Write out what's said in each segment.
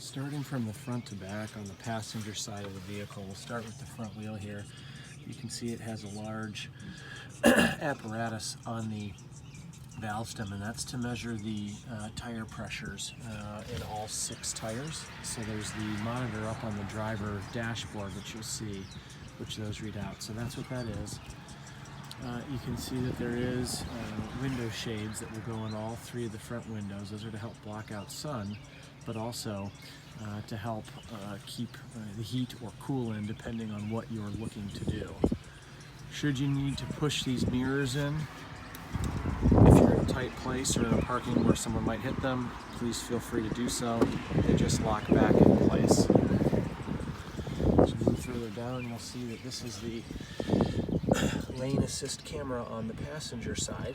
Starting from the front to back on the passenger side of the vehicle, we'll start with the front wheel here. You can see it has a large apparatus on the valve stem, and that's to measure the tire pressures in all 6 tires. So there's the monitor up on the driver dashboard, which you'll see, which those read out. So that's what that is. You can see that there is window shades that will go in all 3 of the front windows. Those are to help block out sun, but also to help keep the heat or cool in depending on what you're looking to do. Should you need to push these mirrors in, if you're in a tight place or in a parking where someone might hit them, please feel free to do so. They just lock back in place. As you move further down, you'll see that this is the lane assist camera on the passenger side.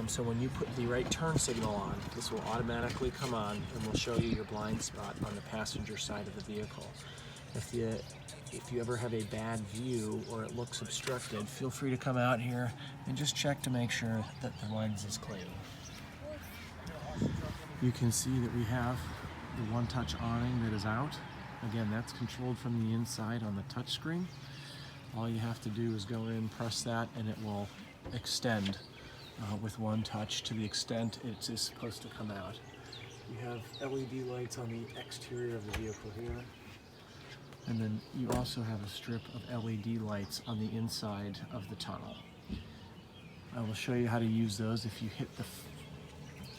So when you put the right turn signal on, this will automatically come on and will show you your blind spot on the passenger side of the vehicle. If you ever have a bad view or it looks obstructed, feel free to come out here and just check to make sure that the lens is clean. You can see that we have the one-touch awning that is out. Again, that's controlled from the inside on the touch screen. All you have to do is go in, press that, and it will extend with one touch to the extent it is supposed to come out. You have LED lights on the exterior of the vehicle here. And then you also have a strip of LED lights on the inside of the tunnel. I will show you how to use those. If you hit the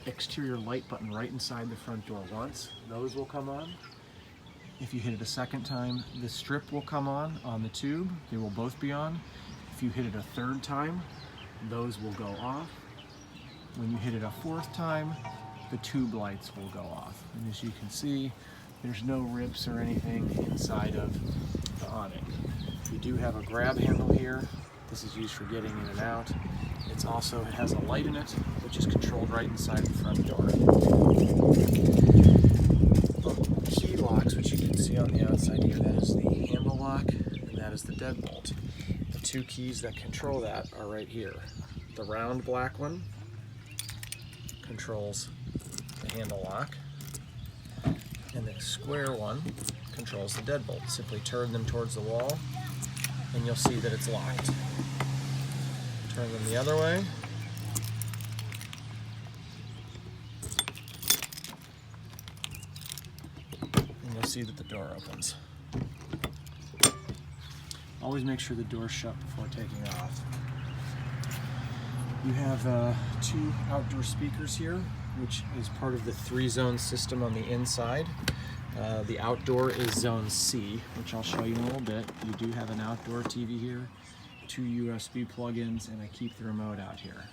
exterior light button right inside the front door once, those will come on. If you hit it a second time, the strip will come on the tube. They will both be on. If you hit it a third time, those will go off. When you hit it a fourth time, the tube lights will go off. And as you can see, there's no rips or anything inside of the awning. You do have a grab handle here. This is used for getting in and out. It has a light in it, which is controlled right inside the front door. The key locks, which you can see on the outside here, that is the handle lock and that is the deadbolt. The 2 keys that control that are right here. The round black one controls the handle lock, and the square one controls the deadbolt. Simply turn them towards the wall and you'll see that it's locked. Turn them the other way. And you'll see that the door opens. Always make sure the door's shut before taking off. You have 2 outdoor speakers here, which is part of the 3-zone system on the inside. The outdoor is zone C, which I'll show you in a little bit. You do have an outdoor TV here, 2 USB plug-ins, and I keep the remote out here.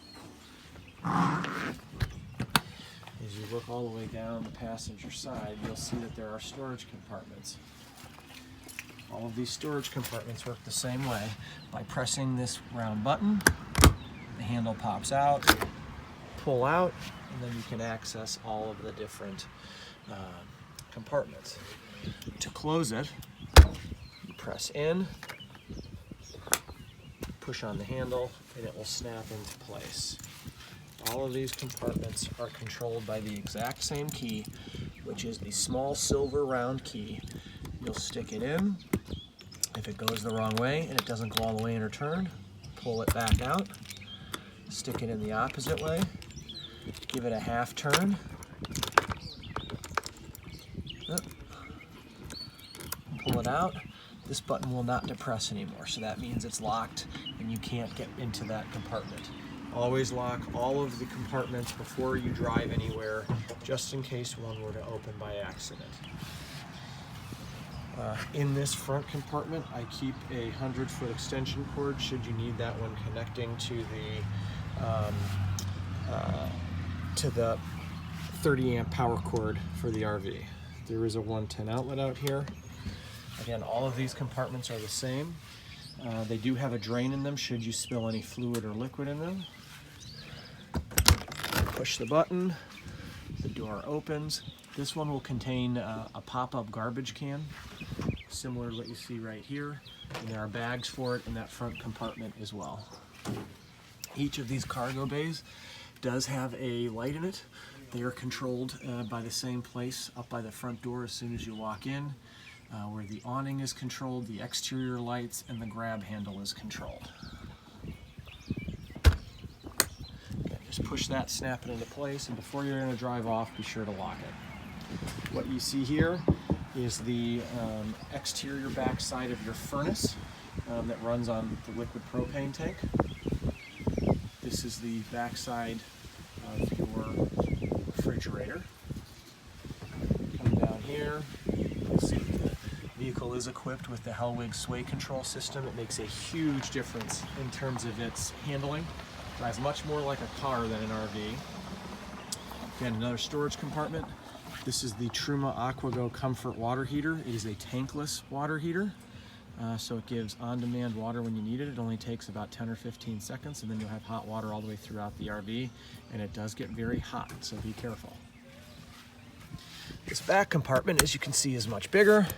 As you look all the way down the passenger side, you'll see that there are storage compartments. All of these storage compartments work the same way. By pressing this round button, the handle pops out, pull out, and then you can access all of the different compartments. To close it, you press in, push on the handle, and it will snap into place. All of these compartments are controlled by the exact same key, which is the small silver round key. You'll stick it in. If it goes the wrong way and it doesn't go all the way in or turn, pull it back out, stick it in the opposite way, give it a half turn, pull it out. This button will not depress anymore, so that means it's locked and you can't get into that compartment. Always lock all of the compartments before you drive anywhere, just in case one were to open by accident. In this front compartment, I keep a 100-foot extension cord should you need that when connecting to the 30-amp power cord for the RV. There is a 110 outlet out here. Again, all of these compartments are the same. They do have a drain in them should you spill any fluid or liquid in them. Push the button, the door opens. This one will contain a pop-up garbage can, similar to what you see right here. And there are bags for it in that front compartment as well. Each of these cargo bays does have a light in it, They are controlled by the same place up by the front door as soon as you walk in, where the awning is controlled, the exterior lights, and the grab handle is controlled. Okay, just push that, snap it into place, and before you're going to drive off, be sure to lock it. What you see here is the exterior back side of your furnace that runs on the liquid propane tank. This is the back side of your refrigerator. Come down here, you'll see the vehicle is equipped with the Hellwig sway control system. It makes a huge difference in terms of its handling. It drives much more like a car than an RV. Again, another storage compartment. This is the Truma AquaGo Comfort water heater. It is a tankless water heater. So it gives on-demand water when you need it. It only takes about 10 or 15 seconds, and then you'll have hot water all the way throughout the RV, and it does get very hot, so be careful. This back compartment, as you can see, is much bigger.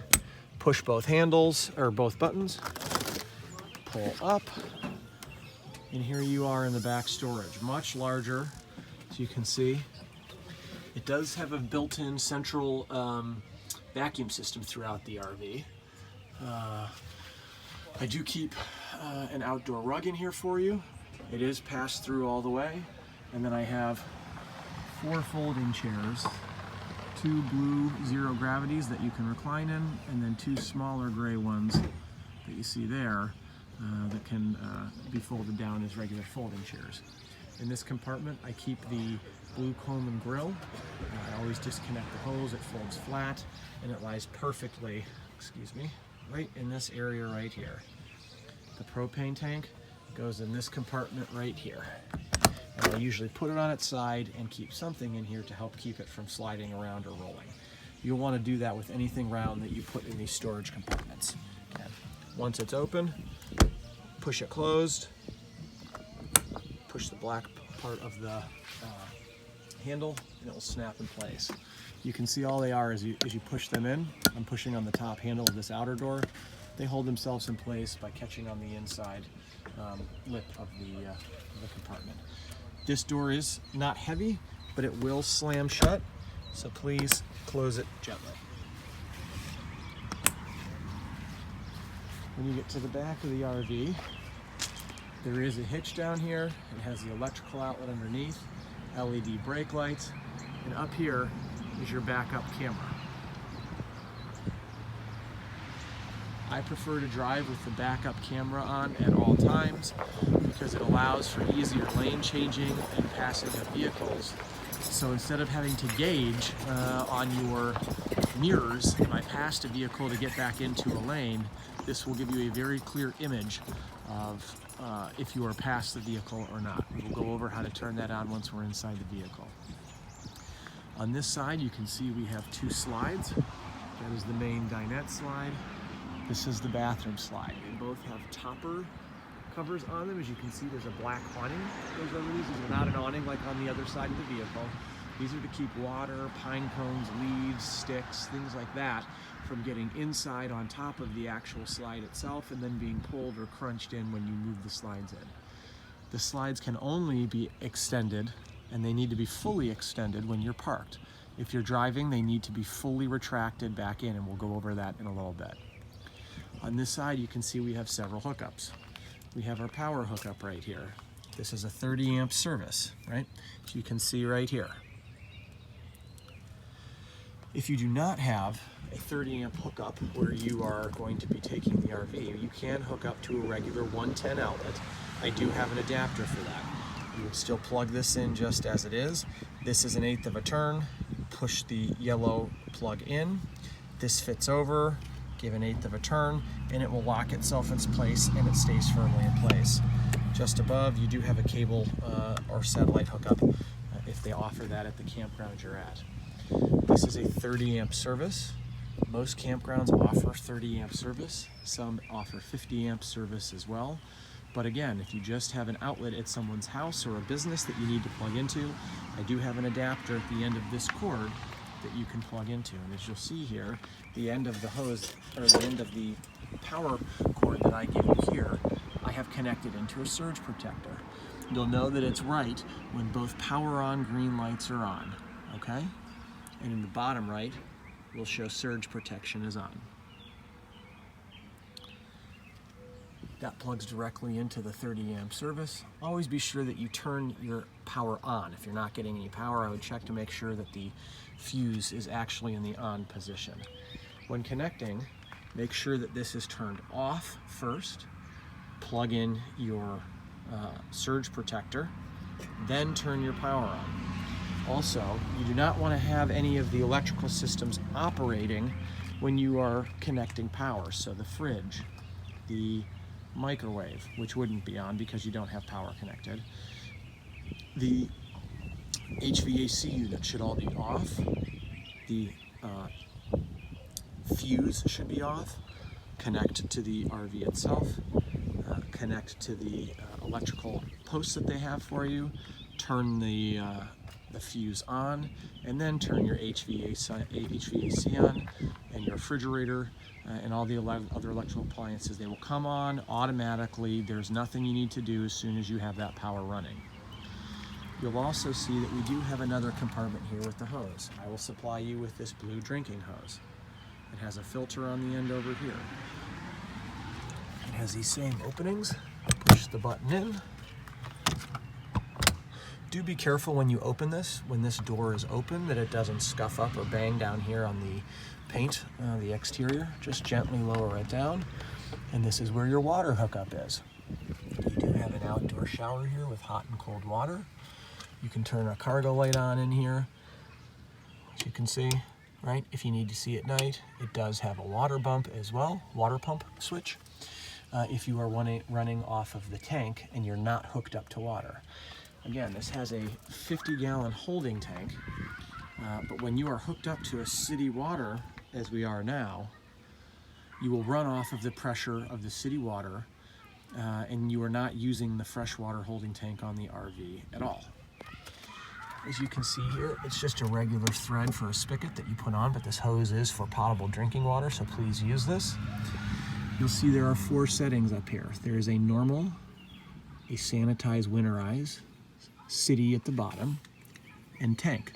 Push both handles, or both buttons, pull up, and here you are in the back storage. Much larger, as you can see. It does have a built-in central vacuum system throughout the RV. I do keep an outdoor rug in here for you. It is passed through all the way. And then I have 4 folding chairs, 2 blue zero gravities that you can recline in, and then 2 smaller gray ones that you see there that can be folded down as regular folding chairs. In this compartment, I keep the blue Coleman grill. I always disconnect the hose, it folds flat, and it lies perfectly, right in this area right here. The propane tank goes in this compartment right here. And I usually put it on its side and keep something in here to help keep it from sliding around or rolling. You'll want to do that with anything round that you put in these storage compartments. And once it's open, push it closed, push the black part of the handle, and it will snap in place. You can see all they are as you push them in. I'm pushing on the top handle of this outer door. They hold themselves in place by catching on the inside lip of the compartment. This door is not heavy, but it will slam shut, so please close it gently. When you get to the back of the RV, there is a hitch down here. It has the electrical outlet underneath, LED brake lights, and up here is your backup camera. I prefer to drive with the backup camera on at all times because it allows for easier lane changing and passing of vehicles. So instead of having to gauge on your mirrors, if I passed a vehicle to get back into a lane, this will give you a very clear image of if you are past the vehicle or not. We'll go over how to turn that on once we're inside the vehicle. On this side, you can see we have 2 slides. That is the main dinette slide. This is the bathroom slide. They both have topper covers on them. As you can see, there's a black awning that goes over these. These are not an awning like on the other side of the vehicle. These are to keep water, pine cones, leaves, sticks, things like that from getting inside on top of the actual slide itself and then being pulled or crunched in when you move the slides in. The slides can only be extended, and they need to be fully extended when you're parked. If you're driving, they need to be fully retracted back in, and we'll go over that in a little bit. On this side, you can see we have several hookups. We have our power hookup right here. This is a 30 amp service, right? So you can see right here. If you do not have a 30 amp hookup where you are going to be taking the RV, you can hook up to a regular 110 outlet. I do have an adapter for that. You would still plug this in just as it is. This is 1/8 of a turn. Push the yellow plug in. This fits over, give 1/8 of a turn, and it will lock itself in place and it stays firmly in place. Just above, you do have a cable or satellite hookup if they offer that at the campground you're at. This is a 30 amp service. Most campgrounds offer 30 amp service. Some offer 50 amp service as well. But again, if you just have an outlet at someone's house or a business that you need to plug into, I do have an adapter at the end of this cord that you can plug into. And as you'll see here, the end of the hose, or the end of the power cord that I give you here, I have connected into a surge protector. You'll know that it's right when both power on green lights are on. okay? And in the bottom right, we'll show surge protection is on. That plugs directly into the 30 amp service. Always be sure that you turn your power on. If you're not getting any power, I would check to make sure that the fuse is actually in the on position. When connecting, make sure that this is turned off first. Plug in your surge protector, then turn your power on. Also, you do not want to have any of the electrical systems operating when you are connecting power. So the fridge, the microwave, which wouldn't be on because you don't have power connected. The HVAC unit should all be off. The fuse should be off. Connect to the RV itself. Connect to the electrical posts that they have for you. Turn the fuse on, and then turn your HVAC on, and your refrigerator and all the other electrical appliances. They will come on automatically. There's nothing you need to do as soon as you have that power running. You'll also see that we do have another compartment here with the hose. I will supply you with this blue drinking hose. It has a filter on the end over here. It has these same openings. Push the button in. Do be careful when you open this, when this door is open, that it doesn't scuff up or bang down here on the paint, the exterior. Just gently lower it down. And this is where your water hookup is. You do have an outdoor shower here with hot and cold water. You can turn a cargo light on in here, as you can see, right? If you need to see at night, it does have a water bump as well, water pump switch. If you are running off of the tank and you're not hooked up to water. Again, this has a 50-gallon holding tank, but when you are hooked up to a city water, as we are now, you will run off of the pressure of the city water, and you are not using the freshwater holding tank on the RV at all. As you can see here, it's just a regular thread for a spigot that you put on, but this hose is for potable drinking water, so please use this. You'll see there are 4 settings up here. There is a normal, a sanitize winterize, city at the bottom, and tank.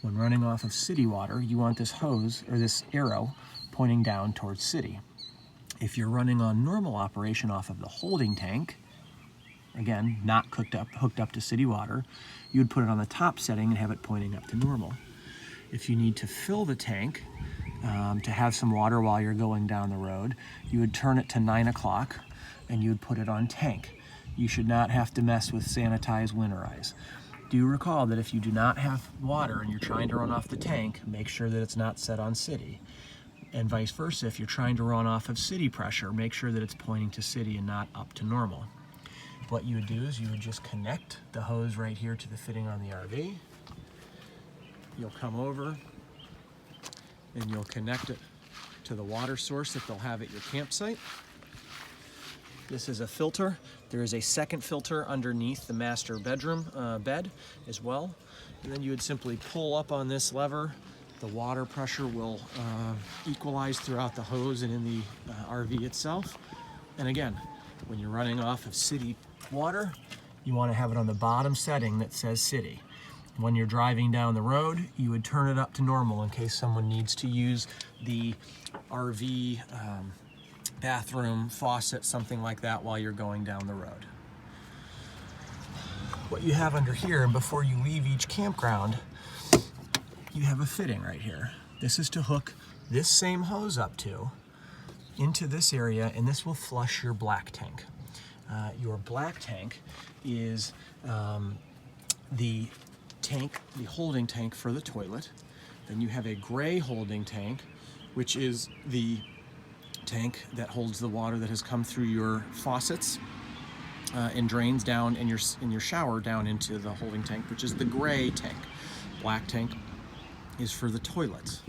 When running off of city water, you want this hose, or this arrow, pointing down towards city. If you're running on normal operation off of the holding tank, again, not hooked up to city water, you would put it on the top setting and have it pointing up to normal. If you need to fill the tank, to have some water while you're going down the road, you would turn it to 9 o'clock and you would put it on tank. You should not have to mess with sanitize winterize. Do recall that if you do not have water and you're trying to run off the tank, make sure that it's not set on city. And vice versa, if you're trying to run off of city pressure, make sure that it's pointing to city and not up to normal. What you would do is you would just connect the hose right here to the fitting on the RV. You'll come over and you'll connect it to the water source that they'll have at your campsite. This is a filter. There is a second filter underneath the master bedroom bed as well. And then you would simply pull up on this lever. The water pressure will equalize throughout the hose and in the RV itself. And again, when you're running off of city water, you want to have it on the bottom setting that says city. When you're driving down the road, you would turn it up to normal in case someone needs to use the RV bathroom faucet, something like that, while you're going down the road. What you have under here, and before you leave each campground, you have a fitting right here. This is to hook this same hose up to into this area, and this will flush your black tank. Your black tank is the tank, the holding tank for the toilet. Then you have a gray holding tank, which is the tank that holds the water that has come through your faucets and drains down in your shower down into the holding tank, which is the gray tank. Black tank is for the toilets.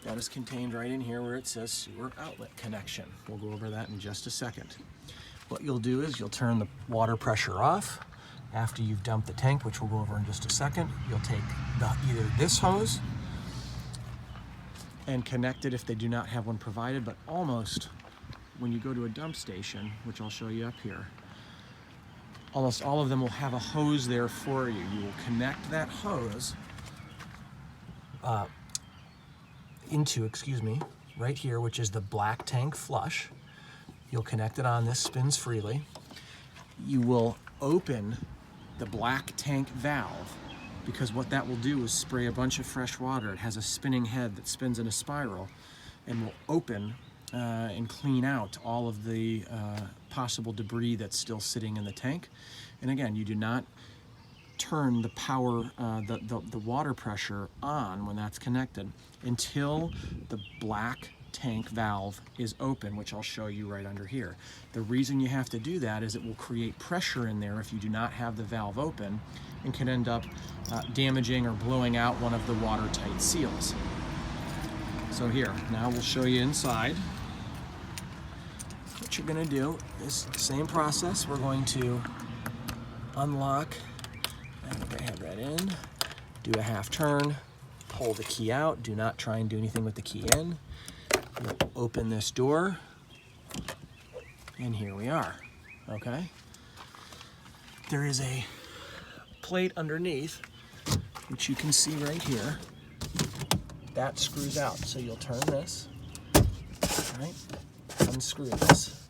That is contained right in here where it says sewer outlet connection. We'll go over that in just a second. What you'll do is you'll turn the water pressure off. After you've dumped the tank, which we'll go over in just a second, you'll take either this hose and connect it if they do not have one provided, but almost when you go to a dump station, which I'll show you up here, almost all of them will have a hose there for you. You will connect that hose right here, which is the black tank flush. You'll connect it on, this spins freely. You will open the black tank valve, because what that will do is spray a bunch of fresh water. It has a spinning head that spins in a spiral and will open and clean out all of the possible debris that's still sitting in the tank. And again, you do not turn the power, the water pressure on when that's connected until the black tank valve is open, which I'll show you right under here. The reason you have to do that is it will create pressure in there if you do not have the valve open, and can end up damaging or blowing out one of the watertight seals. So here, now we'll show you inside. What you're going to do is the same process. We're going to unlock and head right in, do a half turn, pull the key out. Do not try and do anything with the key in. We'll open this door, and here we are. Okay. There is a plate underneath, which you can see right here. That screws out, so you'll turn this, right? Unscrew this.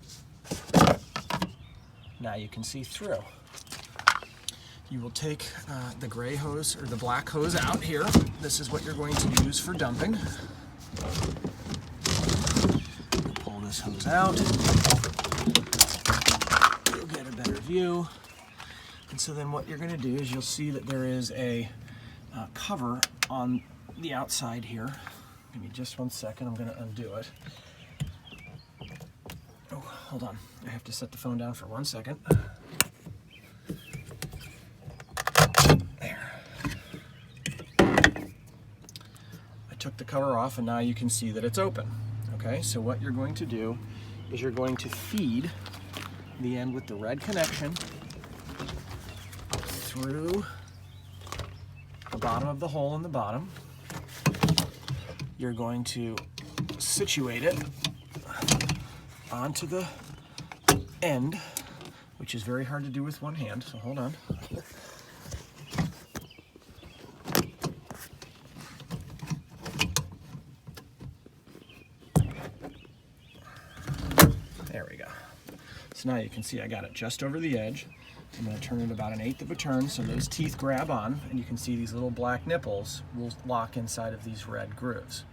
Now you can see through. You will take the gray hose or the black hose out here. This is what you're going to use for dumping. You'll pull this hose out. You'll get a better view. And so then what you're going to do is you'll see that there is a cover on the outside here. Give me just 1 second. I'm going to undo it. Oh, hold on. I have to set the phone down for 1 second. There. I took the cover off, and now you can see that it's open. Okay, so what you're going to do is you're going to feed the end with the red connection through the bottom of the hole in the bottom. You're going to situate it onto the end, which is very hard to do with one hand, so hold on. There we go. So now you can see I got it just over the edge. I'm going to turn it about 1/8 of a turn so those teeth grab on, and you can see these little black nipples will lock inside of these red grooves.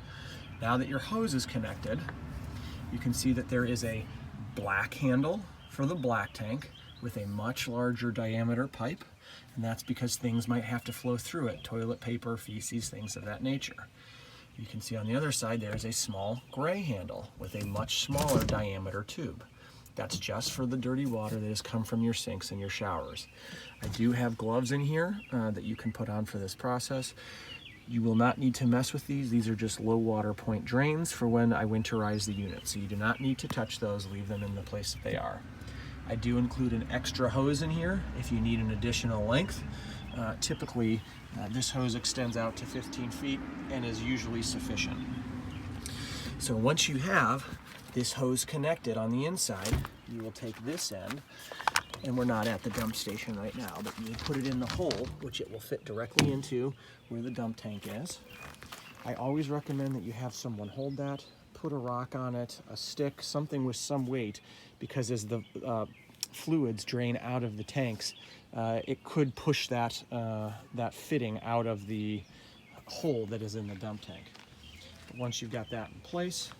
Now that your hose is connected, you can see that there is a black handle for the black tank with a much larger diameter pipe, and that's because things might have to flow through it, toilet paper, feces, things of that nature. You can see on the other side there's a small gray handle with a much smaller diameter tube. That's just for the dirty water that has come from your sinks and your showers. I do have gloves in here that you can put on for this process. You will not need to mess with these. These are just low water point drains for when I winterize the unit. So you do not need to touch those, leave them in the place that they are. I do include an extra hose in here if you need an additional length. Typically, this hose extends out to 15 feet and is usually sufficient. So once you have this hose connected on the inside, you will take this end, and we're not at the dump station right now, but you put it in the hole, which it will fit directly into where the dump tank is. I always recommend that you have someone hold that, put a rock on it, a stick, something with some weight, because as the fluids drain out of the tanks, it could push that, that fitting out of the hole that is in the dump tank. But once you've got that in place,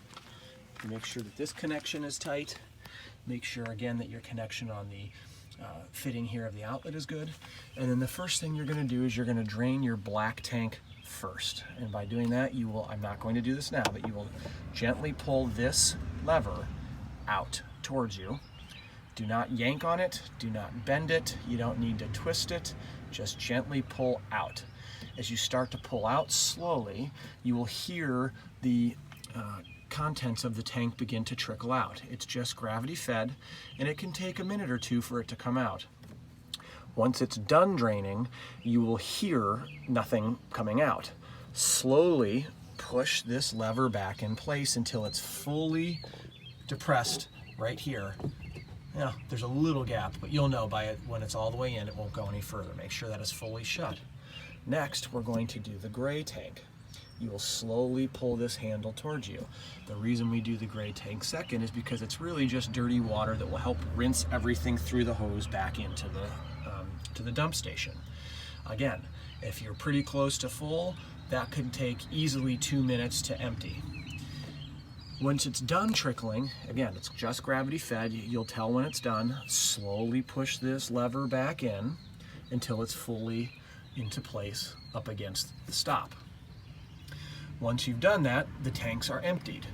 make sure that this connection is tight. Make sure again that your connection on the fitting here of the outlet is good. And then the first thing you're going to do is you're going to drain your black tank first. And by doing that, you will, I'm not going to do this now, but you will gently pull this lever out towards you. Do not yank on it, do not bend it, you don't need to twist it, just gently pull out. As you start to pull out slowly, you will hear the contents of the tank begin to trickle out. It's just gravity fed, and it can take a minute or two for it to come out. Once it's done draining, you will hear nothing coming out. Slowly push this lever back in place until it's fully depressed right here. Now, there's a little gap, but you'll know by it when it's all the way in, it won't go any further. Make sure that is fully shut. Next, we're going to do the gray tank. you will slowly pull this handle towards you. The reason we do the gray tank second is because it's really just dirty water that will help rinse everything through the hose back into the dump station. Again, if you're pretty close to full, that could take easily 2 minutes to empty. Once it's done trickling, again, it's just gravity fed, you'll tell when it's done. Slowly push this lever back in until it's fully into place up against the stop. Once you've done that, the tanks are emptied.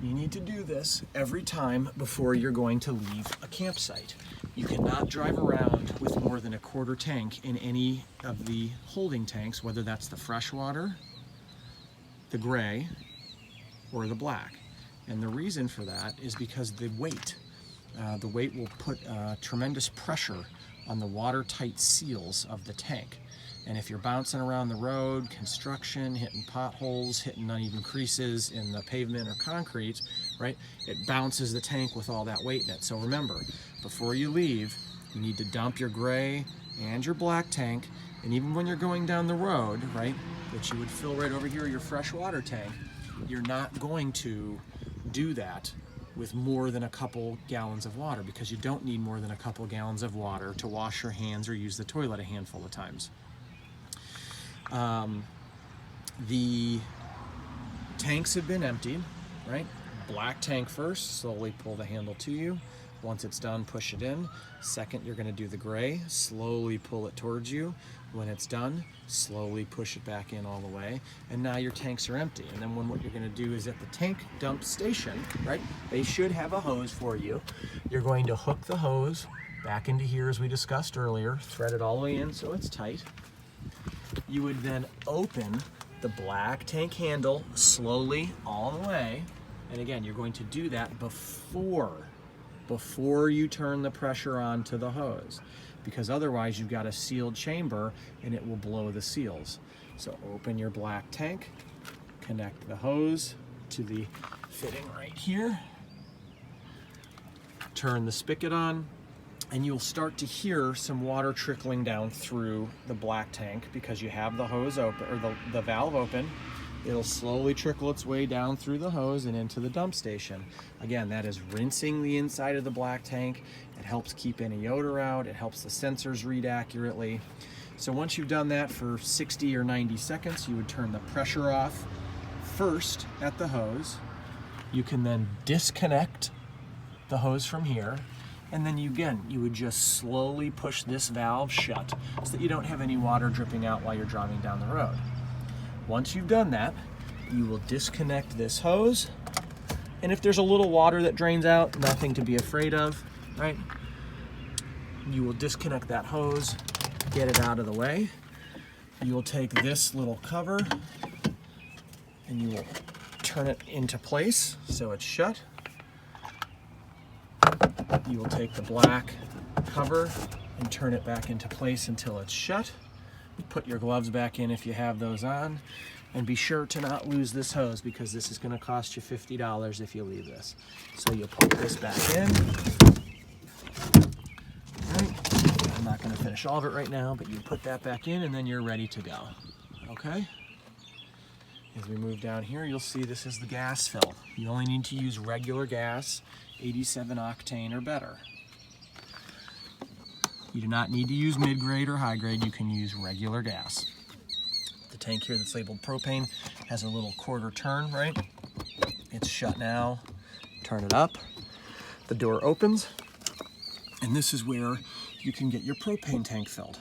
You need to do this every time before you're going to leave a campsite. You cannot drive around with more than a quarter tank in any of the holding tanks, whether that's the freshwater, the gray, or the black. And the reason for that is because the weight will put tremendous pressure on the watertight seals of the tank. And if you're bouncing around the road, construction, hitting potholes, hitting uneven creases in the pavement or concrete, right, it bounces the tank with all that weight in it. So remember, before you leave, you need to dump your gray and your black tank. And even when you're going down the road, right, that you would fill right over here, your fresh water tank, you're not going to do that with more than a couple gallons of water, because you don't need more than a couple gallons of water to wash your hands or use the toilet a handful of times. The tanks have been emptied, right? Black tank first, slowly pull the handle to you. Once it's done, push it in. Second, you're gonna do the gray, slowly pull it towards you. When it's done, slowly push it back in all the way. And now your tanks are empty. And then what you're gonna do is at the tank dump station, right? They should have a hose for you. You're going to hook the hose back into here as we discussed earlier, thread it all the way in so it's tight. You would then open the black tank handle slowly all the way. And again, you're going to do that before you turn the pressure on to the hose, because otherwise you've got a sealed chamber and it will blow the seals. So open your black tank, connect the hose to the fitting right here, turn the spigot on, and you'll start to hear some water trickling down through the black tank because you have the hose open, or the valve open. It'll slowly trickle its way down through the hose and into the dump station. Again, that is rinsing the inside of the black tank. It helps keep any odor out. It helps the sensors read accurately. So once you've done that for 60 or 90 seconds, you would turn the pressure off first at the hose. You can then disconnect the hose from here. And then you would just slowly push this valve shut so that you don't have any water dripping out while you're driving down the road. Once you've done that, you will disconnect this hose. And if there's a little water that drains out, nothing to be afraid of, right? You will disconnect that hose, get it out of the way. You will take this little cover and you will turn it into place so it's shut. You will take the black cover and turn it back into place until it's shut. Put your gloves back in if you have those on, and be sure to not lose this hose because this is going to cost you $50 if you leave this. So you put this back in. Right. I'm not going to finish all of it right now, but you put that back in and then you're ready to go. Okay? As we move down here, you'll see this is the gas fill. You only need to use regular gas, 87 octane or better. You do not need to use mid-grade or high-grade. You can use regular gas. The tank here that's labeled propane has a little quarter turn, right? It's shut now. Turn it up. The door opens. And this is where you can get your propane tank filled.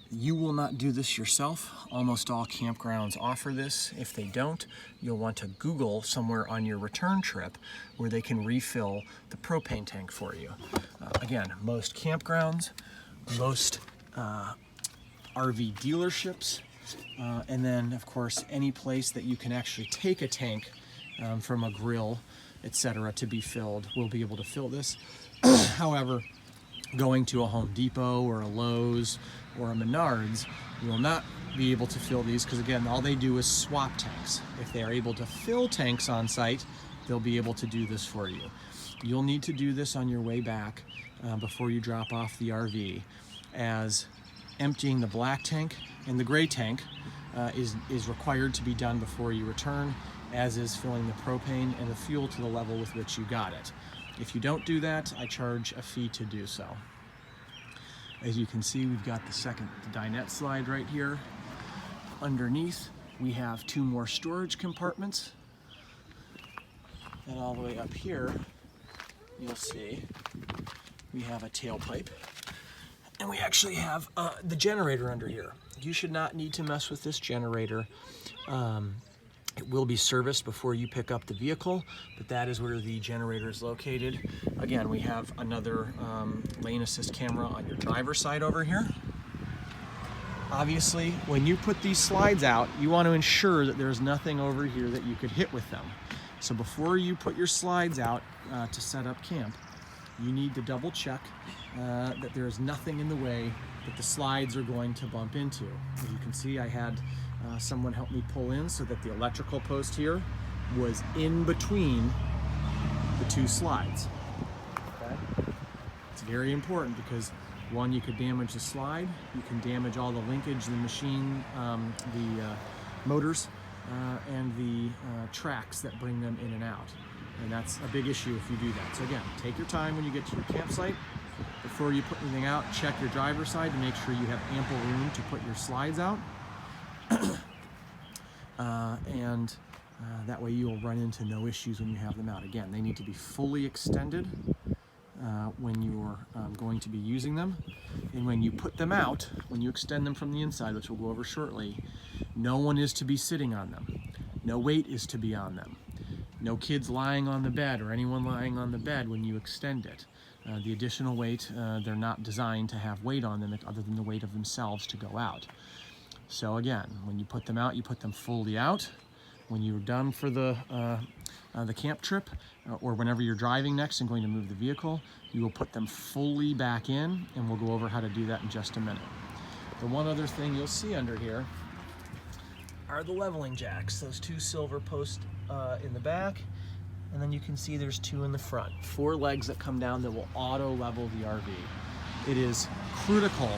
You will not do this yourself. Almost all campgrounds offer this. If they don't, you'll want to Google somewhere on your return trip where they can refill the propane tank for you. Again, most campgrounds, most RV dealerships, and then of course any place that you can actually take a tank from a grill, etc., to be filled will be able to fill this. However, going to a Home Depot or a Lowe's or a Menards, you will not be able to fill these because again, all they do is swap tanks. If they are able to fill tanks on site, they'll be able to do this for you. You'll need to do this on your way back before you drop off the RV, as emptying the black tank and the gray tank is required to be done before you return, as is filling the propane and the fuel to the level with which you got it. If you don't do that, I charge a fee to do so. As you can see, we've got the second dinette slide right here. Underneath, we have 2 more storage compartments. And all the way up here, you'll see we have a tailpipe. And we actually have the generator under here. You should not need to mess with this generator. It will be serviced before you pick up the vehicle, but that is where the generator is located. Again, we have another lane assist camera on your driver's side over here. Obviously, when you put these slides out, you want to ensure that there's nothing over here that you could hit with them. So before you put your slides out to set up camp, you need to double check that there is nothing in the way that the slides are going to bump into. As you can see, I had someone help me pull in so that the electrical post here was in between the 2 slides. Okay? It's very important because, one, you could damage the slide, you can damage all the linkage, the machine, the motors, and the tracks that bring them in and out. And that's a big issue if you do that. So again, take your time when you get to your campsite. Before you put anything out, check your driver's side to make sure you have ample room to put your slides out. That way you'll run into no issues when you have them out. Again, they need to be fully extended when you're going to be using them. And when you put them out, when you extend them from the inside, which we'll go over shortly, no one is to be sitting on them. No weight is to be on them. No kids lying on the bed or anyone lying on the bed when you extend it. The additional weight, they're not designed to have weight on them other than the weight of themselves to go out. So again, when you put them out, you put them fully out. When you're done for the camp trip, or whenever you're driving next and going to move the vehicle, you will put them fully back in, and we'll go over how to do that in just a minute. The one other thing you'll see under here are the leveling jacks, those 2 silver posts in the back, and then you can see there's 2 in the front. 4 legs that come down that will auto level the RV. It is critical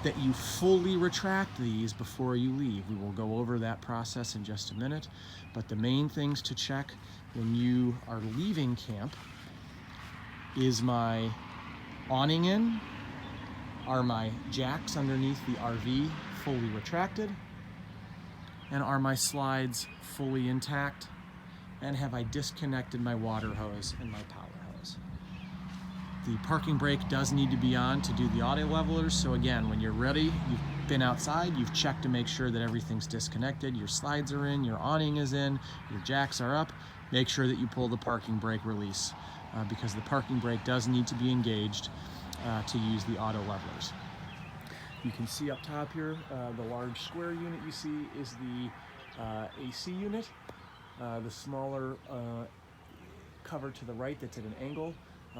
that you fully retract these before you leave. We will go over that process in just a minute, but the main things to check when you are leaving camp is my awning in, are my jacks underneath the RV fully retracted, and are my slides fully intact, and have I disconnected my water hose and my power hose. The parking brake does need to be on to do the auto levelers, so again, when you're ready, you've been outside, you've checked to make sure that everything's disconnected, your slides are in, your awning is in, your jacks are up, make sure that you pull the parking brake release because the parking brake does need to be engaged to use the auto levelers. You can see up top here, the large square unit you see is the AC unit. The smaller cover to the right that's at an angle,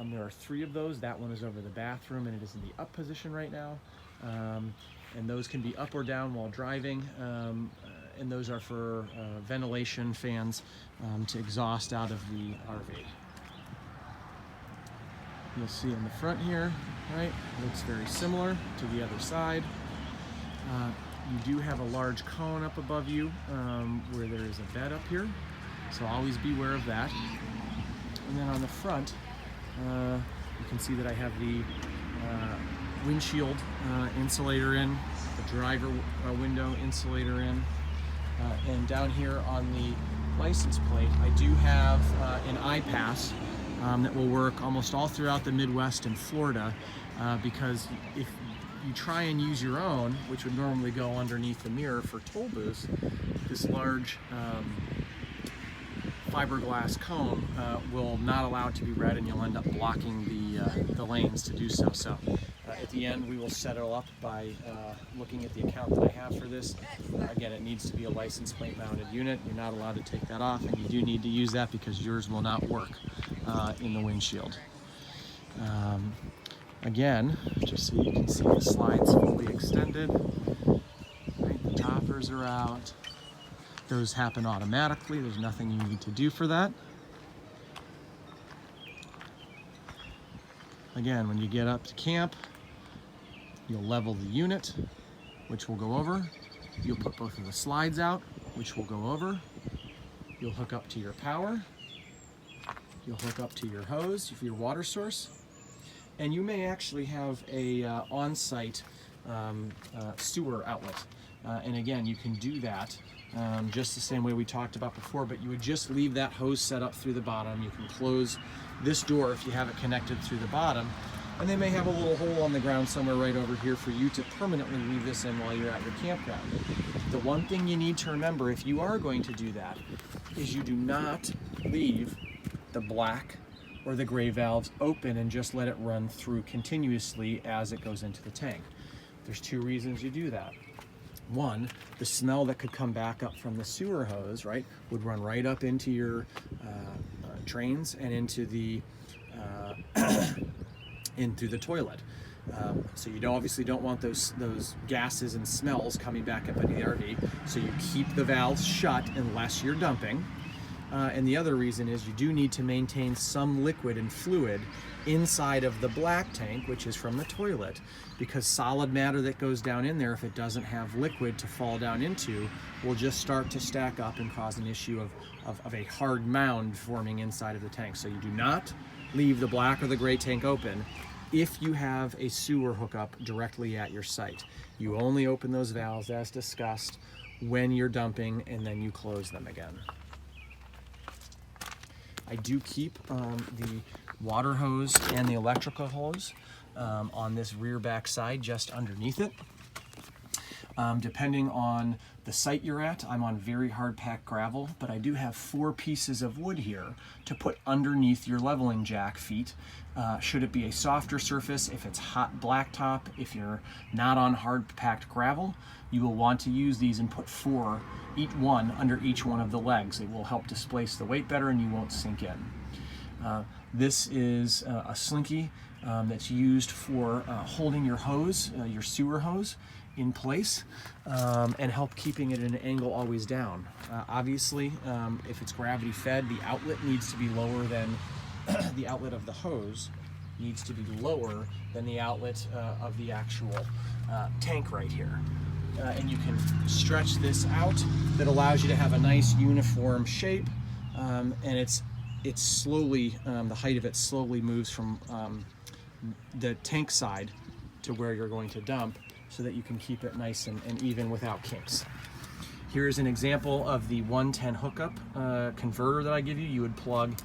there are 3 of those. That one is over the bathroom and it is in the up position right now. And those can be up or down while driving. And those are for ventilation fans to exhaust out of the RV. You'll see in the front here, right? Looks very similar to the other side. You do have a large cone up above you where there is a bed up here, so always beware of that. And then on the front, you can see that I have the windshield insulator in, the driver window insulator in, and down here on the license plate, I do have an iPass that will work almost all throughout the Midwest and Florida because if you try and use your own, which would normally go underneath the mirror for toll booths, this large fiberglass cone will not allow it to be read and you'll end up blocking the lanes to do so. So at the end we will set it all up by looking at the account that I have for this. Again, it needs to be a license plate mounted unit. You're not allowed to take that off, and you do need to use that because yours will not work in the windshield. Again, just so you can see the slides fully extended, right, the toppers are out. Those happen automatically. There's nothing you need to do for that. Again, when you get up to camp, you'll level the unit, which we'll go over. You'll put both of the slides out, which we'll go over. You'll hook up to your power. You'll hook up to your hose for your water source. And you may actually have a on-site sewer outlet. And again, you can do that just the same way we talked about before, but you would just leave that hose set up through the bottom. You can close this door if you have it connected through the bottom. And they may have a little hole on the ground somewhere right over here for you to permanently leave this in while you're at your campground. The one thing you need to remember if you are going to do that is you do not leave the black or the gray valves open and just let it run through continuously as it goes into the tank. There's two reasons you do that. One, the smell that could come back up from the sewer hose, right, would run right up into your drains and into the into the toilet. So you obviously don't want those gases and smells coming back up into the RV. So you keep the valves shut unless you're dumping. And the other reason is you do need to maintain some liquid and fluid inside of the black tank, which is from the toilet, because solid matter that goes down in there, if it doesn't have liquid to fall down into, will just start to stack up and cause an issue of a hard mound forming inside of the tank. So you do not leave the black or the gray tank open if you have a sewer hookup directly at your site. You only open those valves as discussed when you're dumping, and then you close them again. I do keep the water hose and the electrical hose on this rear back side just underneath it. Depending on the site you're at, I'm on very hard packed gravel, but I do have 4 pieces of wood here to put underneath your leveling jack feet. Should it be a softer surface, if it's hot blacktop, if you're not on hard packed gravel, you will want to use these and put 4, each one under each one of the legs. It will help displace the weight better and you won't sink in. This is a slinky that's used for holding your hose, your sewer hose, in place and help keeping it at an angle always down. Obviously, if it's gravity fed, the outlet needs to be lower than the outlet of the hose needs to be lower than the outlet of the actual tank right here. And you can stretch this out. That allows you to have a nice uniform shape, and it's slowly, the height of it slowly moves from the tank side to where you're going to dump, so that you can keep it nice and even without kinks. Here's an example of the 110 hookup converter that I give you. You would plug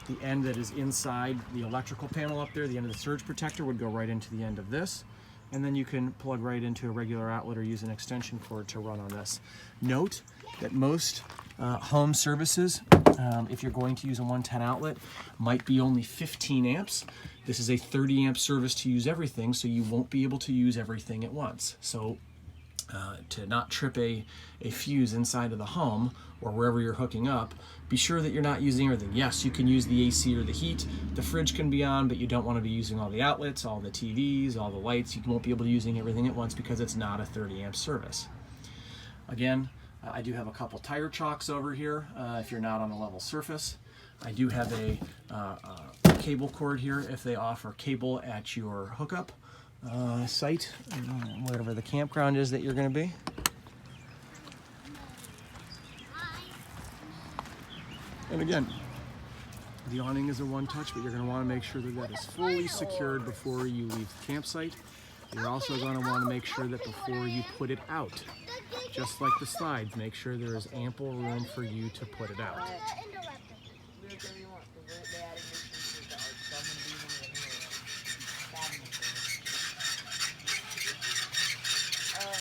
the end that is inside the electrical panel up there, the end of the surge protector would go right into the end of this, and then you can plug right into a regular outlet or use an extension cord to run on this. Note that most home services, if you're going to use a 110 outlet, might be only 15 amps. This is a 30 amp service to use everything, so you won't be able to use everything at once. So to not trip a fuse inside of the home or wherever you're hooking up, be sure that you're not using everything. Yes, you can use the AC or the heat. The fridge can be on, but you don't want to be using all the outlets, all the TVs, all the lights. You won't be able to using everything at once because it's not a 30 amp service. Again, I do have a couple tire chocks over here if you're not on a level surface. I do have a cable cord here if they offer cable at your hookup site, whatever the campground is that you're going to be. And again, the awning is a one-touch, but you're going to want to make sure that that is fully secured before you leave the campsite. You're also going to want to make sure that before you put it out, just like the slides, make sure there is ample room for you to put it out.